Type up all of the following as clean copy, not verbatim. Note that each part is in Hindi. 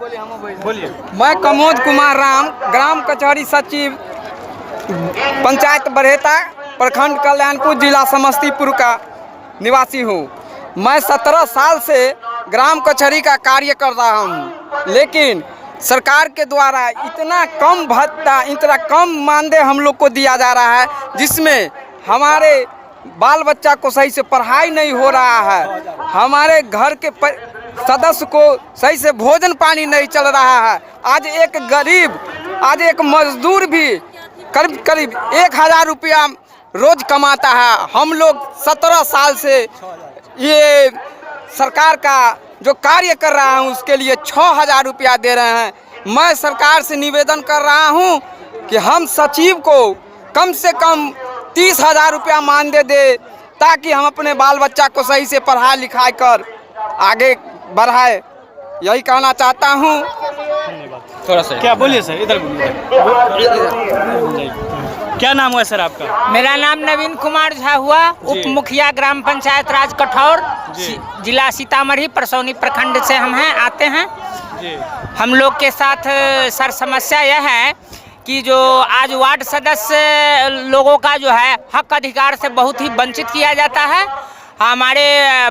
बोलिए। मैं कमोद कुमार राम, ग्राम कचहरी सचिव, पंचायत बरहेता, प्रखंड कल्याणपुर, जिला समस्तीपुर का निवासी हूँ। मैं 17 साल से ग्राम कचहरी का कार्य कर रहा हूँ, लेकिन सरकार के द्वारा इतना कम भत्ता, इतना कम मानदेय हम लोग को दिया जा रहा है, जिसमें हमारे बाल बच्चा को सही से पढ़ाई नहीं हो रहा है। हमारे घर के सदस्य को सही से भोजन पानी नहीं चल रहा है। आज एक गरीब, आज एक मजदूर भी करीब 1000 रुपया रोज कमाता है। हम लोग 17 साल से ये सरकार का जो कार्य कर रहा हूँ उसके लिए 6000 रुपया दे रहे हैं। मैं सरकार से निवेदन कर रहा हूँ कि हम सचिव को कम से कम 30,000 रुपया मानदेय दे, ताकि हम अपने बाल बच्चा को सही से पढ़ाई लिखाई कर आगे बढ़ाए। यही कहना चाहता हूँ। थोड़ा सा क्या बोलिए सर, इधर क्या नाम हुआ सर आपका? मेरा नाम नवीन कुमार झा हुआ, उप मुखिया ग्राम पंचायत राज कठौर, जिला सीतामढ़ी, परसौनी प्रखंड से हम हैं, आते हैं जी। हम लोग के साथ सर समस्या यह है कि जो आज वार्ड सदस्य लोगों का जो है हक अधिकार से बहुत ही वंचित किया जाता है। हमारे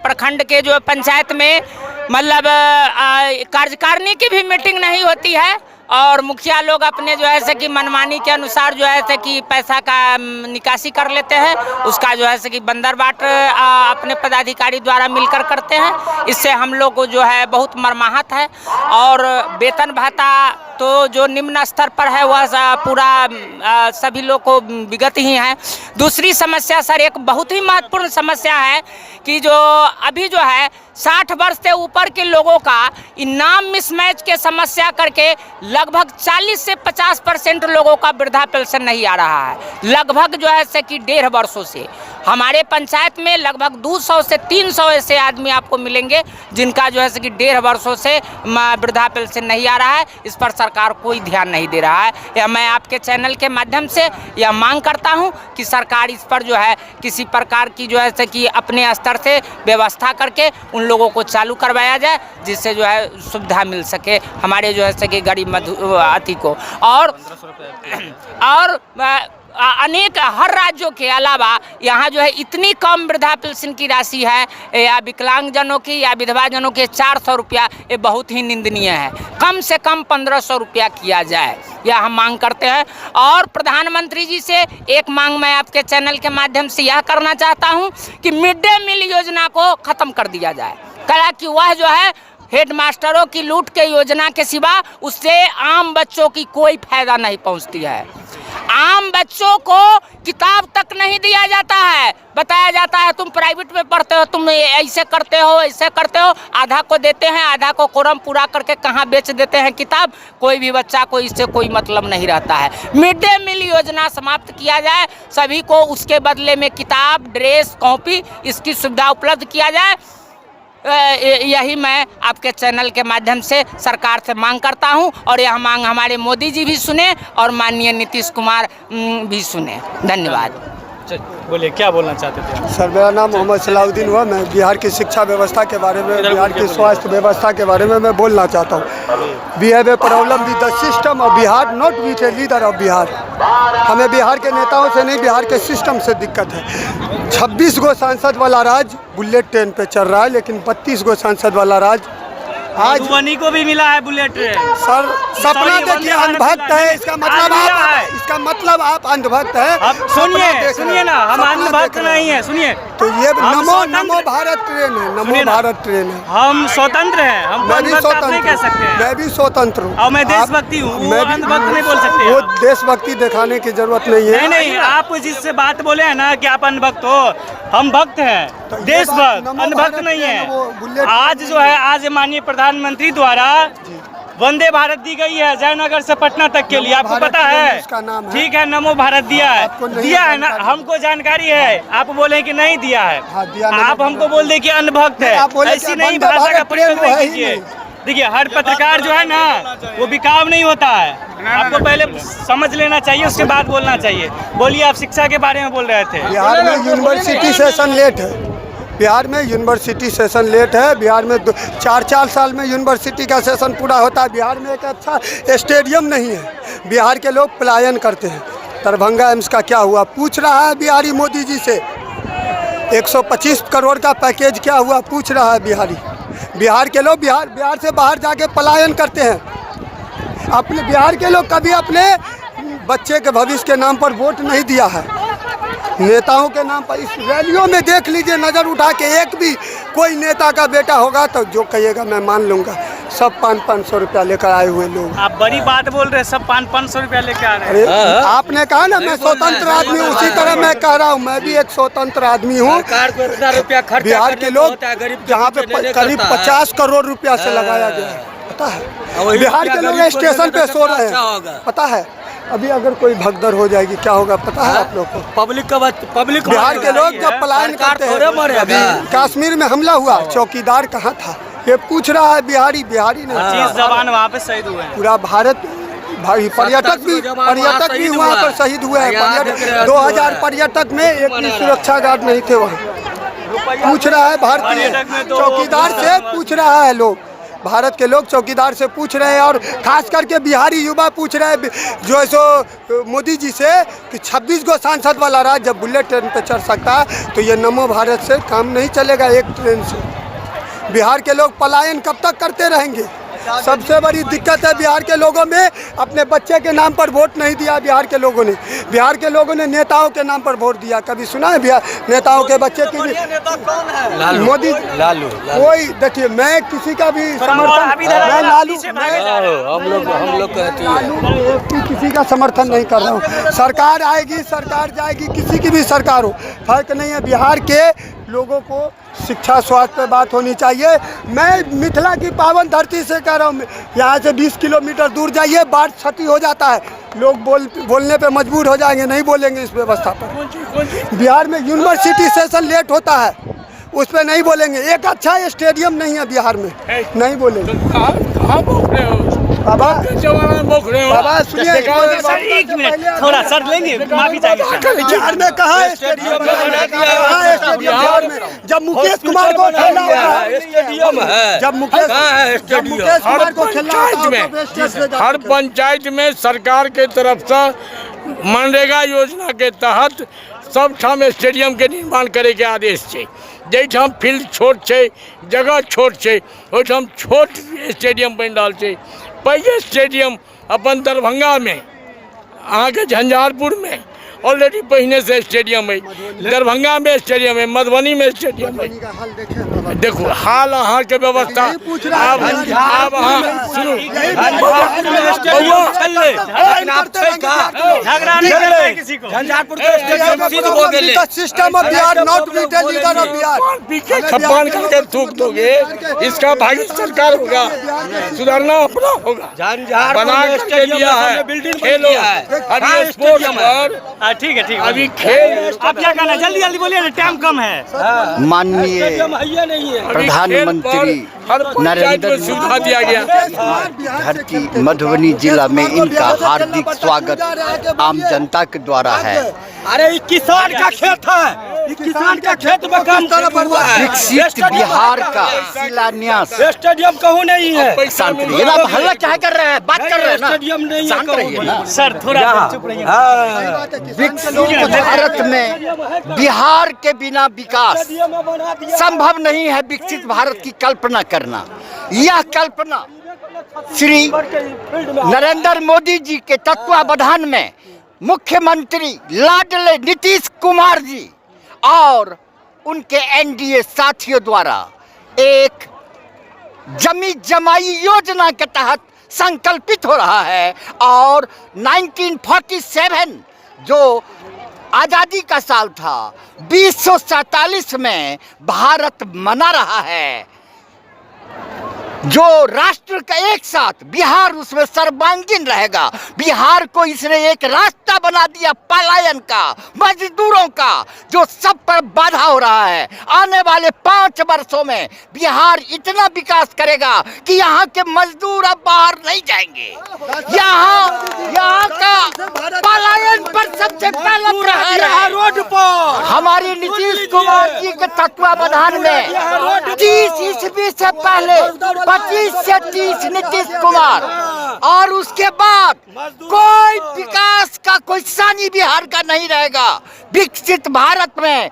प्रखंड के जो पंचायत में मतलब कार्यकारिणी की भी मीटिंग नहीं होती है, और मुखिया लोग अपने जो है कि मनमानी के अनुसार जो है कि पैसा का निकासी कर लेते हैं। उसका जो है कि बंदर बाट अपने पदाधिकारी द्वारा मिलकर करते हैं। इससे हम लोग को जो है बहुत मर्माहत है, और वेतन भत्ता तो जो निम्न स्तर पर है वह पूरा सभी लोग को विगत ही है। दूसरी समस्या सर, एक बहुत ही महत्वपूर्ण समस्या है कि जो अभी जो है 60 वर्ष से ऊपर के लोगों का इनाम मिसमैच के समस्या करके लगभग 40 से 50% लोगों का वृद्धा पेंशन नहीं आ रहा है। लगभग जो है कि 1.5 वर्षों से हमारे पंचायत में लगभग 200 से 300 ऐसे आदमी आपको मिलेंगे जिनका जो है कि 1.5 वर्षों से वृद्धा पेंशन नहीं आ रहा है। इस पर सरकार कोई ध्यान नहीं दे रहा है। या मैं आपके चैनल के माध्यम से यह मांग करता हूं कि सरकार इस पर जो है किसी प्रकार की जो है कि अपने स्तर से व्यवस्था करके उन लोगों को चालू करवाया जाए, जिससे जो है सुविधा मिल सके हमारे जो है कि गरीब अति को। और अनेक हर राज्यों के अलावा यहाँ जो है इतनी कम वृद्धा पेंशन की राशि है, या विकलांगजनों की या विधवा जनों के 400 रुपया, ये बहुत ही निंदनीय है। कम से कम 1500 रुपया किया जाए, यह हम मांग करते हैं। और प्रधानमंत्री जी से एक मांग मैं आपके चैनल के माध्यम से यह करना चाहता हूँ कि मिड डे मील योजना को ख़त्म कर दिया जाए, कि वह जो है हेडमास्टरों की लूट के योजना के सिवा उससे आम बच्चों की कोई फायदा नहीं पहुंचती है। आम बच्चों को किताब तक नहीं दिया जाता है, बताया जाता है तुम प्राइवेट में पढ़ते हो, तुम ऐसे करते हो, ऐसे करते हो। आधा को देते हैं, आधा को कोरम पूरा करके कहाँ बेच देते हैं किताब। कोई भी बच्चा को इससे कोई मतलब नहीं रहता है। मिड डे मील योजना समाप्त किया जाए, सभी को उसके बदले में किताब, ड्रेस, कॉपी, इसकी सुविधा उपलब्ध किया जाए। यही मैं आपके चैनल के माध्यम से सरकार से मांग करता हूं, और यह मांग हमारे मोदी जी भी सुने और माननीय नीतीश कुमार भी सुने। धन्यवाद। बोलिए, क्या बोलना चाहते थे सर? मेरा नाम मोहम्मद सलाउद्दीन हुआ। मैं बिहार की शिक्षा व्यवस्था के बारे में, बिहार की स्वास्थ्य व्यवस्था के बारे में मैं बोलना चाहता हूँ। We have a problem with the system of Bihar, not with a leader of Bihar. हमें बिहार के नेताओं से नहीं, बिहार के सिस्टम से दिक्कत है। 26 गो सांसद वाला राज बुलेट ट्रेन पे चल रहा है, लेकिन 32 गो सांसद वाला राज आज मधुबनी को भी मिला है बुलेट ट्रेन। सर सपना देखिए, अंधभक्त है, इसका मतलब आप अंधभक्त है। सुनिए ना, हम अंधभक्त नहीं है, सुनिए। तो ये नमो भारत ट्रेन है, नमो भारत ट्रेन है। हम स्वतंत्र हैं, हम मैं भी स्वतंत्र कह सकते हैं। मैं भी स्वतंत्र हूँ, और मैं देशभक्ति हूँ, वो अंधभक्त नहीं बोल सकते। वो देशभक्ति दिखाने की जरूरत नहीं है। नहीं, आप जिससे बात बोले हैं ना कि आप अंधभक्त हो, हम भक्त हैं, देशभक्त, अंधभक्त नहीं है। आज जो है, आज माननीय प्रधानमंत्री द्वारा वंदे भारत दी गई है जयनगर से पटना तक के लिए, आपको पता है? ठीक है, नमो भारत दिया है ना, हमको जानकारी है। आप बोले कि नहीं दिया है, आप हमको बोल दे कि अंधभक्त है। ऐसी नहीं भाषा का प्रयोग नहीं कीजिए। देखिए, हर पत्रकार जो है ना वो बिकाव नहीं होता है। आपको पहले समझ लेना चाहिए, उसके बाद बोलना चाहिए। बोलिए, आप शिक्षा के बारे में बोल रहे थे। बिहार में यूनिवर्सिटी सेशन लेट है, बिहार में यूनिवर्सिटी सेशन लेट है। बिहार में 4 साल में यूनिवर्सिटी का सेशन पूरा होता है। बिहार में एक अच्छा स्टेडियम नहीं है। बिहार के लोग पलायन करते हैं। दरभंगा एम्स का क्या हुआ पूछ रहा है बिहारी मोदी जी से। 125 करोड़ का पैकेज क्या हुआ पूछ रहा है बिहारी। बिहार के लोग बिहार से बाहर जाके पलायन करते हैं। अपने बिहार के लोग कभी अपने बच्चे के भविष्य के नाम पर वोट नहीं दिया है, नेताओं के नाम पर। इस रैलियों में देख लीजिए, नज़र उठा के एक भी कोई नेता का बेटा होगा तो जो कहिएगा मैं मान लूँगा। सब 500 रुपया लेकर आए हुए लोग। आप बड़ी बात बोल रहे हैं, सब 500 रुपया लेकर आ रहे हैं। अरे आपने कहा ना मैं स्वतंत्र आदमी हूँ, उसी तरह मैं कह रहा हूँ मैं भी एक स्वतंत्र आदमी हूँ। बिहार के लोग जहाँ पे करीब 50 करोड़ रुपया से लगाया गया है, पता है। बिहार के लोग स्टेशन पे सो रहे हैं, पता है। अभी अगर कोई भगदड़ हो जाएगी क्या होगा पता है आप लोग को? पब्लिक बिहार के लोग जब पलायन करते हैं। अभी कश्मीर में हमला हुआ, चौकीदार कहाँ था ये पूछ रहा है बिहारी ने। 25 जवान वहाँ पे शहीद हुए हैं। पूरा भारत भाई पर्यटक भी वहाँ पर शहीद हुए हैं। 2000 पर्यटक में एक भी सुरक्षा गार्ड नहीं थे वहाँ। पूछ रहा है भारतीय चौकीदार से पूछ रहा है लोग, भारत के लोग चौकीदार से पूछ रहे हैं। और खास करके बिहारी युवा पूछ रहे हैं जो है सो मोदी जी से कि 26 गो सांसद वाला राज्य जब बुलेट ट्रेन पे चढ़ सकता है तो ये नमो भारत से काम नहीं चलेगा एक ट्रेन से। बिहार के लोग पलायन कब तक करते रहेंगे? सबसे बड़ी दिक्कत है बिहार के लोगों में, अपने बच्चे के नाम पर वोट नहीं दिया बिहार के लोगों ने। बिहार के लोगों ने नेताओं के नाम पर वोट दिया। कभी सुना है बिहार नेताओं के बच्चे की? मोदी लालू। कोई देखिए मैं किसी का भी समर्थन, मैं लालू हम लोग कहते हैं किसी का समर्थन नहीं कर रहा हूँ। सरकार आएगी, सरकार जाएगी, किसी की भी सरकार हो फर्क नहीं है। बिहार के लोगों को शिक्षा स्वास्थ्य पे बात होनी चाहिए। मैं मिथिला की पावन धरती से कह रहा हूँ, यहाँ से 20 किलोमीटर दूर जाइए बाढ़ क्षति हो जाता है, लोग बोलने पे मजबूर हो जाएंगे, नहीं बोलेंगे इस व्यवस्था पर। बिहार में यूनिवर्सिटी सेशन लेट होता है, उस पर नहीं बोलेंगे। एक अच्छा स्टेडियम नहीं है बिहार में, नहीं बोलेंगे। बाबा सुनिए सर एक मिनट थोड़ा सर लेंगे, माफी चाहिए। बिहार में कहा है स्टेडियम? बिहार में जब मुकेश कुमार को खेलना होगा, जब मुकेश कुमार को खेलना होगा, हर पंचायत में सरकार के तरफ से मनरेगा योजना के तहत सब ठाम स्टेडियम के निर्माण करे के आदेश है। जैठाम फील्ड छोट है, जगह छोट है, ओहिठाम छोट स्टेडियम बन रहा है। पहले स्टेडियम अपन दरभंगा में, अहाँ के झंझारपुर में ऑलरेडी पहले से स्टेडियम है, दरभंगा में स्टेडियम है, मधुबनी में स्टेडियम है। देखो हाल अहाँ के व्यवस्था अब अहाँ सुनू, झंझारपुर छप्पन करके थूक दोगे, इसका भागी सरकार होगा, सुधारना अपना होगा। बना करके दिया है, खेलो अभी स्पोर्ट्स पर। ठीक है अभी खेल। आप क्या कहना, जल्दी जल्दी बोलिए ना, टाइम कम है। माननीय प्रधानमंत्री नरेंद्र सुविधा दिया गया धरती मधुबनी जिला में इनका हार्दिक स्वागत आम जनता के द्वारा है। अरे किसान का खेत है, किसान का खेत में काम हुआ है। विकसित बिहार का शिलान्यास। स्टेडियम कहूँ नहीं है। शांत रहिए ना, हल्ला क्या कर रहे हैं, बात कर रहे हैं ना, स्टेडियम नहीं शांत रहिए ना। सर थोड़ा चुप रहिए। विकसित भारत में बिहार के बिना विकास संभव नहीं है। विकसित भारत की कल्पना करना, यह कल्पना श्री नरेंद्र मोदी जी के तत्वावधान में मुख्यमंत्री लाडले नीतीश कुमार जी और उनके एनडीए साथियों द्वारा एक जमी जमाई योजना के तहत संकल्पित हो रहा है। और 1947 जो आज़ादी का साल था, 2047 में भारत मना रहा है। जो राष्ट्र का एक साथ बिहार उसमें सर्वांगीण रहेगा। बिहार को इसने एक रास्ता बना दिया पलायन का, मजदूरों का, जो सब पर बाधा हो रहा है। आने वाले 5 वर्षों में बिहार इतना विकास करेगा कि यहाँ के मजदूर अब बाहर नहीं जाएंगे। यहाँ का पलायन पर सबसे पहला प्रहार है रोड पर। हमारी नीतीश कुमार जी के तत्वावधान में 30 ईस्वी से पहले 25 से 30 नीतीश कुमार, और उसके बाद कोई विकास का कोई सानी बिहार का नहीं रहेगा। विकसित भारत में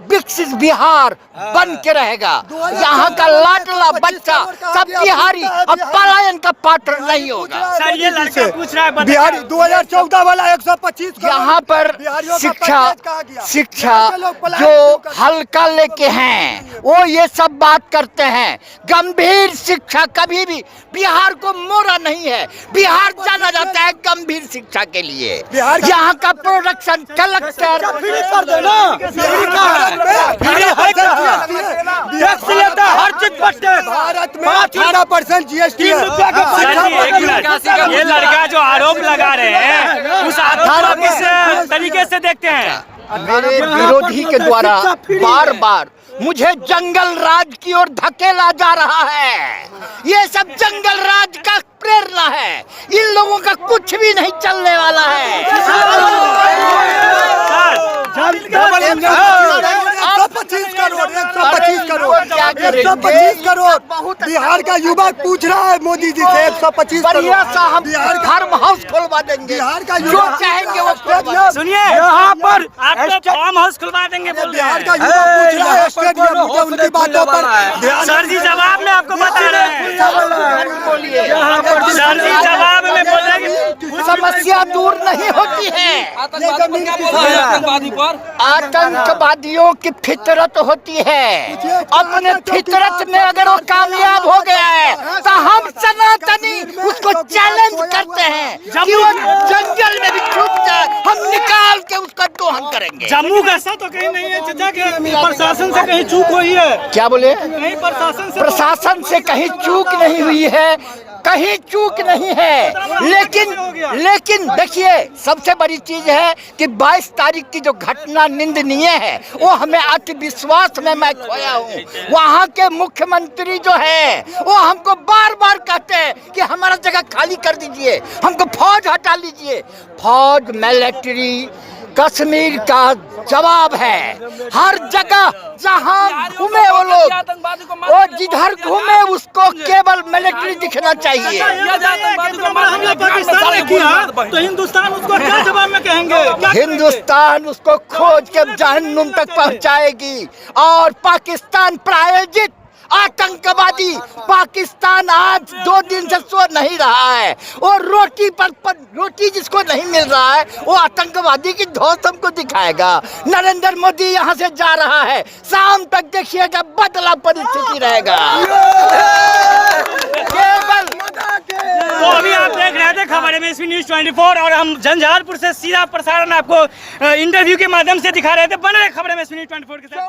विकसित बिहार बन के रहेगा। यहाँ का लाडला बच्चा सब बिहारी अब पलायन का पात्र नहीं होगा। सर ये लड़का पूछ रहा है बिहारी 2014 वाला 125 यहाँ पर शिक्षा जो हल्का लेके हैं वो ये सब बात करते हैं। गंभीर शिक्षा कभी भी बिहार को मोड़ा नहीं है। बिहार जाना जाता है गंभीर शिक्षा के लिए। यहाँ का प्रोडक्शन कलेक्टर हर चीज भारत में 18% जीएसटी है। ये लड़का जो आरोप लगा रहे हैं उस आरोप को किस तरीके से देखते हैं? मेरे विरोधी के द्वारा बार बार मुझे जंगल राज की ओर धकेला जा रहा है। ये सब जंगल राज का प्रेरणा है। इन लोगों का कुछ भी नहीं चलने वाला है। 125 करोड़ बिहार का युवा पूछ रहा है मोदी जी से 125 बढ़िया सा हम फार्म हाउस खुलवा देंगे। बिहार का जो चाहेंगे वो खुलवा। सुनिए यहाँ पर आपको फार्म हाउस खुलवा देंगे बोल रहे बिहार हैं। का युवा पूछ रहा है स्टेडियम, उनकी बातों पर सर जी जवाब में आपको बता रहे हैं। सर जी जवाब में बोल रहे हैं समस्या दूर नहीं होती है। आतंकवादियों की फितरत होती है। अपने फितरत में अगर वो कामयाब हो गया है तो हम सनातनी उसको चैलेंज करते हैं कि वो जंगल में भी छुप जाए, हम निकाल के उसका दोहन करेंगे। जम्मू का ऐसा तो कहीं नहीं है चाचा कि प्रशासन से कहीं चूक हुई है? क्या बोले? कहीं प्रशासन से कहीं चूक नहीं हुई है, कहीं चूक नहीं है। लेकिन देखिए सबसे बड़ी चीज है कि 22 तारीख की जो घटना निंदनीय है वो हमें आत्मविश्वास में मैं खोया हूँ। वहाँ के मुख्यमंत्री जो है वो हमको बार बार कहते हैं कि हमारा जगह खाली कर दीजिए, हमको फौज हटा लीजिए। फौज मिलिट्री कश्मीर का जवाब है। हर जगह जहां घूमे वो लोग, वो जिधर घूमे उसको केवल मिलिट्री दिखना चाहिए। पाकिस्तान ने किया तो हिंदुस्तान उसको क्या जवाब में कहेंगे? हिंदुस्तान उसको खोज के जहन्नुम तक पहुंचाएगी। और पाकिस्तान प्रायोजित आतंकवादी पाकिस्तान आज 2 दिन से सो नहीं रहा है। और रोटी जिसको नहीं मिल रहा है वो आतंकवादी की धौंस हमको दिखाएगा। नरेंद्र मोदी यहाँ से जा रहा है, शाम तक देखिएगा बदला परिस्थिति रहेगा। तो अभी आप देख रहे थे खबर MSP News 24 और हम झंझारपुर से सीधा प्रसारण आपको इंटरव्यू के माध्यम से दिखा रहे थे। बने रहे खबर MSP News 24 के साथ।